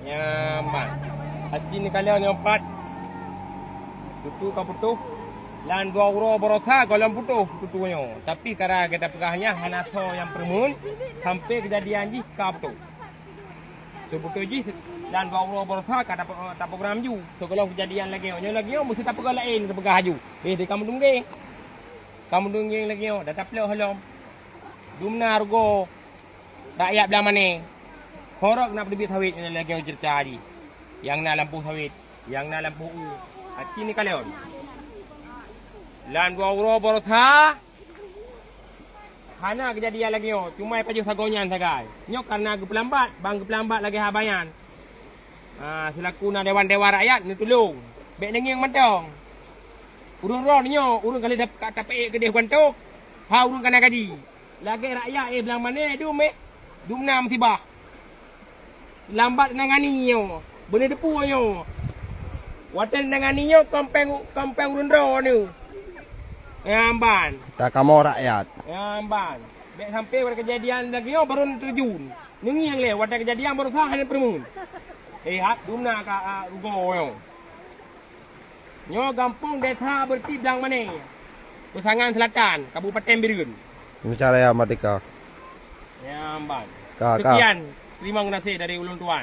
Nyaman. Hati ni kalian yang empat. Tutu kau putuh. Lan dua uro berosa kalau putuh tutunya. Tapi karena kita pegahnya hanaso yang permun sampai kejadian ji kau putuh. So putuh ji lan dua uro berosa kata tak program ju. So kalau kejadian lagi mesti tak pegah lain ke pegah ju. Di kamu tunggu. Kamu tunggu lagi dah tak pelak halam. Dumna argo rakyat belah mana? Horok nak berdebit sawit ni lagi cerita tadi. Yang nak lampu sawit, yang nak lampu u. Hati ni kalian. Lan dua uro borotha. Hana kejadian lagi yo. Cuma paju sagonyan sagai. Nyok karena gepelambat, bang gepelambat lagi habayan. Selaku na dewan-dewan rakyat ni tolong. Bek nenging mentong. Urun ron nyo, urun kali dapat tapek gede kuantok. Ha urun kana gaji. Lagi rakyat belang mana dum dumna musibah. Lambat nangani nyo. Benda depu nyo. Watan nangani nyo kampeng urun ron ni. Amban. Tak kamu rakyat. Amban. Bek sampai pada kejadian lagi nyo baru terjun. Nengi yang le watan kejadian baru sah ni permun. Hat dumna ka rugo nyo. Nyo gampung desa berti belang mana? Pasangan Selatan, Kabupaten Birun. Misalnya Merdeka. Ya, Mbak. Kak. Sekian. Terima kasih dari Ulun Tuan.